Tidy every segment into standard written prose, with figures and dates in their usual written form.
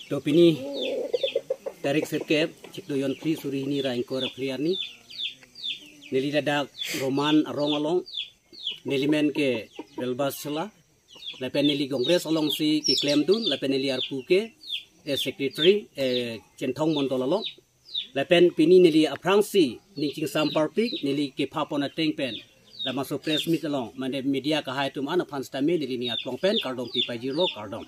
Dopini tarik serkep cik doyon pri suri ni rain kora priarni neli dadak roman arong along neli men ke belbas sela lapen neli kongres along si ki claim dun lapen neli arpu ke secretary centong montol along lapen pini neli aprangsi ning samparpik neli ke papona tengpen la masuk press meet along mande media ka hai tum ana panstame neli ni atlong pen kardom pi pajiro kardom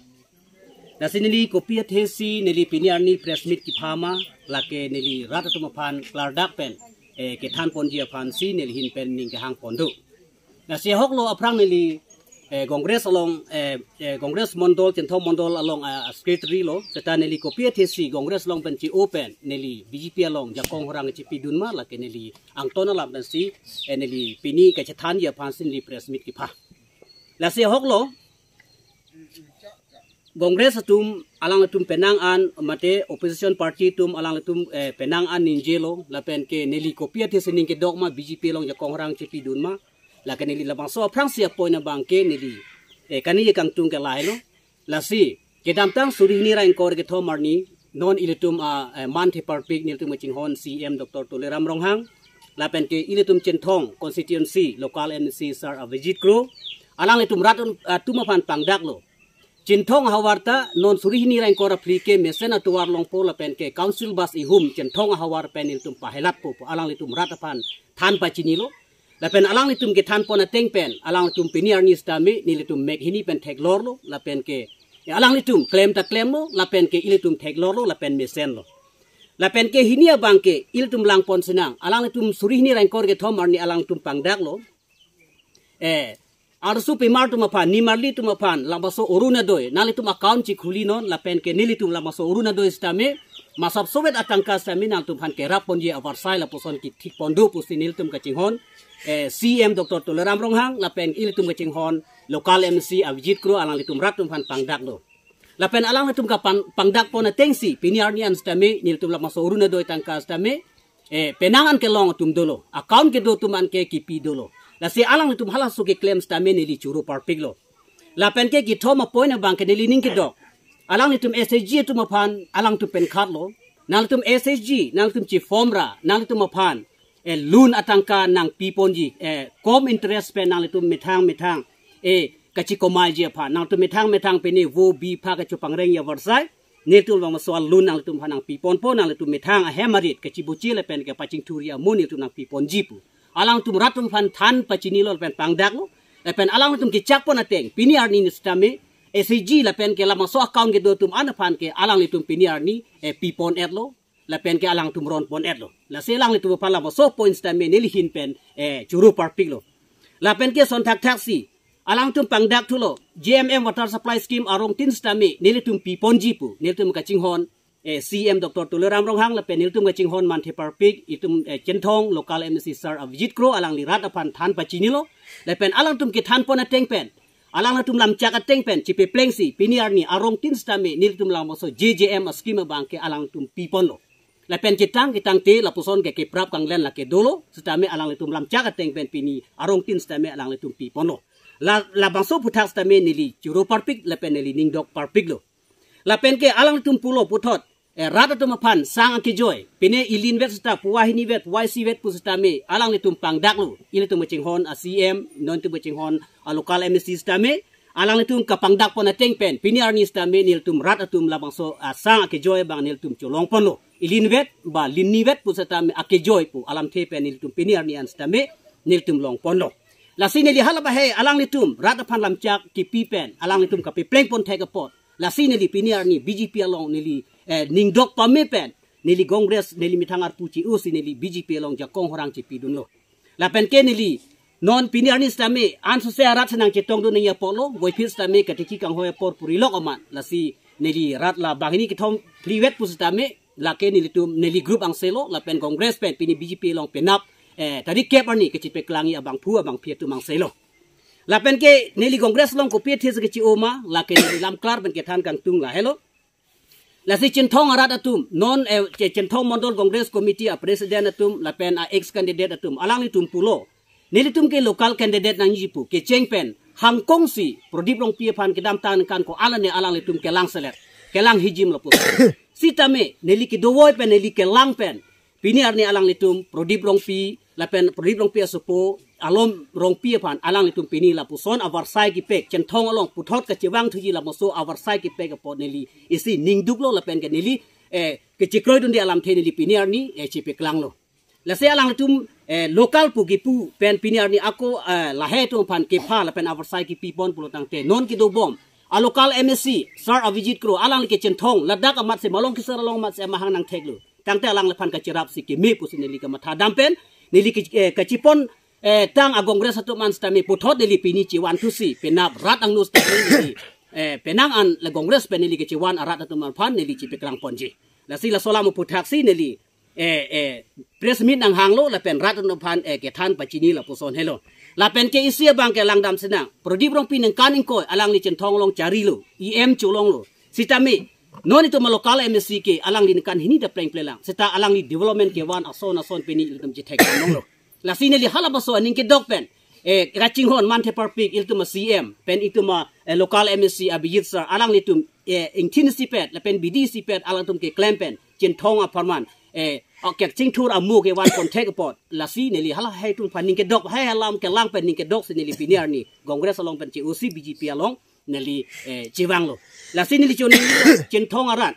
nasi nili kopiat hesi nili piniarni press meet ki phama lake nili rata tumapan klardak pen ke than ponji aphan si nili hin pen ning ke hang pondu nasi hoklo aprang nili kongres along kongres mondol centong mondol along secretary lo seta nili kopiat hesi kongres long pen ci open nili BJP along jakong horang ci pidunma lake nili angtona lam nasi nili pini ke chathan ya phan sin nili press meet ki pha nasi hoklo Kongres tum alang tum penang an mate opposition party tum alang tum penang an ninjelo lapen ke neli kopia te sening ke dogma BJP long jakong rang cepi dunma la ke neli labang so prang sia poina bangke neli kani ye kang tung ke lai lo la si ke damtang suri ni rain kor ke thomarni non iletum man the parpik nil tum ching hon CM Dr. Toleram Ronghang lapen ke iletum centong constituency local MC sar avijit kro alang itum ratun tumapan pangdak lo Centong hawarta non suri ni rain kora plike mesen atuar long po lapen ke council bas ihum centong hawar penil tum pahelat po alang litum ratapan than pa chinilo lapen alang litum ke than pona teng pen alang litum piniar ni stami ni litum mek hini pen tek lor lo lapen ke alang litum claim ta claim lo lapen ke ilitum tek lor lo lapen mesen lo lapen ke hinia bangke ilitum lang pon senang alang litum suri ni rain kor ke thomar ni alang tum pangdak lo Arsu pimar tu mapan, ni marli tu mapan, labaso uruna doi, nali tu account ci khuli non, lapen ke nili tu labaso uruna doi stame, masab sovet atangka stame nal tu pan ke rapon je avarsai la poson ki tik pondu pusi nil tum kachinghon, CM Dr. Toleram Ronghang, lapen il tum kachinghon, lokal MC avijit kro alang litum rat tum pan pangdak do. Lapen alang litum ka pangdak pona tengsi, piniar ni an stame, nil tum labaso uruna doi tangka stame, penangan ke long tum dolo, account ke do tum an ke kipi dolo. La si alang litum halas suke claim stame nili churu parpiglo. La penke ki thoma poina bank nili ning ki dok. Alang litum SSG tu mapan alang tu pen khatlo. Nang litum SSG, nang litum chi formra, nang litum mapan loan atangka nang piponji com interest pen nang litum metang kachi komai ji apha nang tu metang pe ni wo bi pha ka chupang reng ya warsai. Netul bang soal loan nang litum hanang pipon po nang litum metang a hemarit kachi buchi le pen ke paching turia moni tu nang pipon jipu. Alang tum ratum fan than pachinilo pen pangdak lo pen alang tum ki chak pon ateng piniar ni stame SG la pen ke lama so account ke do tum an fan ke alang litum piniar ni pipon et lo la pen ke alang tum ron pon et lo la selang litum pan lama so point stame nilihin pen churu parpik lo la pen ke son tak taxi alang tum pangdak tu lo JMM water supply scheme arong tin stame nilitum pipon jipu nilitum kachinghon CM Dr. Toleram Ronghang la penil tum gaching hon man the parpik itum centong lokal MC sar avijit kro alang lirat apan than pachinilo la pen alang tum ki than pona teng pen alang tum lam chaka teng pen chipe plengsi piniar ni arong tin stame nil tum lam so JJM scheme bangke alang tum pipon lo la pen kitang te la puson ke prap kang len la ke dolo stame alang tum lam chaka teng pen pini arong tin stame alang tum pipon lo la bangso putak stame nili churo parpik la pen nili ningdok parpik lo la pen ke alang tum pulo puthot rata tu mapan sang ke joy pine ilin vet sta puwahini vet YC vet pusitame alang litum pangdak lu ile tu maching hon CM non tu maching hon lokal MC stame alang litum kapangdak pon ateng pen piniar ni stame nil tum rata tum labang so sang ke joy bang nil tum cholong pon lo ilin vet ba linni vet pusitame ake joy pu alam the pen nil tum piniar ni an stame nil tum long pon lo la sini li halaba he alang litum rata pan lam chak ki pipen alang litum ka pleng pon thega pot la sini li piniar ni BJP along nili ning dok pamepen nili kongres nili mitangar puci usi nili BJP long jakong horang ci pidun lo la pen ke nili non piniar ni stame an so se arat nang cetong do nya polo goi pil stame katiki kang hoya por purilok aman la si nili rat la bagini ki thom privet pus stame la ke nili tum nili group ang selo la pen kongres pen pini BJP long penap tadi kep ani ke cipe klangi abang pu abang pie tu mang selo la pen ke nili kongres long ko pie tes ke ci oma la ke nili lam klar ben ke than kang tung la hello la si centong arat atum non centong mondol kongres committee a president atum la pen a ex candidate atum alang ni tum pulo nilitum ke local candidate nang jipu ke chengpen hangkong si prodip long pie pan ke dam tan kan ko alane alang litum ke lang selet kelang hijim la puson sitame neli ki dowoi pen neli ke lang pen pini arni alang litum prodip rongpi la pen prodip rongpi asopo alom rongpi pan alang litum pini la puson avarsai ki pek centong along puthot ka chiwang thuji la moso avarsai ki pek po neli isi ningduk lo la pen ke neli ke chikroi dun di alam the neli pini arni chipe klang lo la se alang litum lokal pu gipu pen pini arni ako lahe tu pan ke pha la pen avarsai ki pipon pulotang te non ki do bom a local MSC sar avijit kro alang ke centong ladak amat se malong ki sar long mat se mahang nang theklu tang te alang lepan ka cirap si ki me pu sineli ka matha dampen nili ka cipon tang a kongres satu man stami puthot nili pini ciwan tu si penap rat ang nus nili penang an la kongres penili ke ciwan arat atu man phan nili cipe klang ponji la si la sola mu puthak si nili press meet nang hanglo la pen rat atu phan ke than pachini la puson hello la pen ke isia bang ke lang dam senang prodip rong pinang kaning ko alang li centong long cari lo em chulong lo sitami non itu malokal MSC ke alang li kan hini da pleng plelang seta alang li development ke wan ason peni iltum jitek nong lo la sine li hala baso aning ke dok pen raching hon man the perfect iltum CM pen ituma lokal MSC abiyit sar alang li tum intinity pet la pen BDC pet alang tum ke klempen centong aparman ok ching thur amu ke wan contact pot la si ne li hala hai tum paning ke dok hai halam ke lang pen ning ke dok sine li piniar ni kongres along pen COC BGP along neli ciwang lo la sini li choni centong arat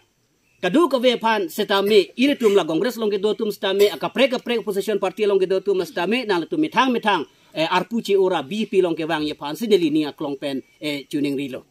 kadu ka ve phan setame ire tum la kongres long ke do tum stame ka prek opposition party long ke do tum stame na tu mithang arpu ci ora BP long ke wang ye phan sini li ni aklong pen tuning rilo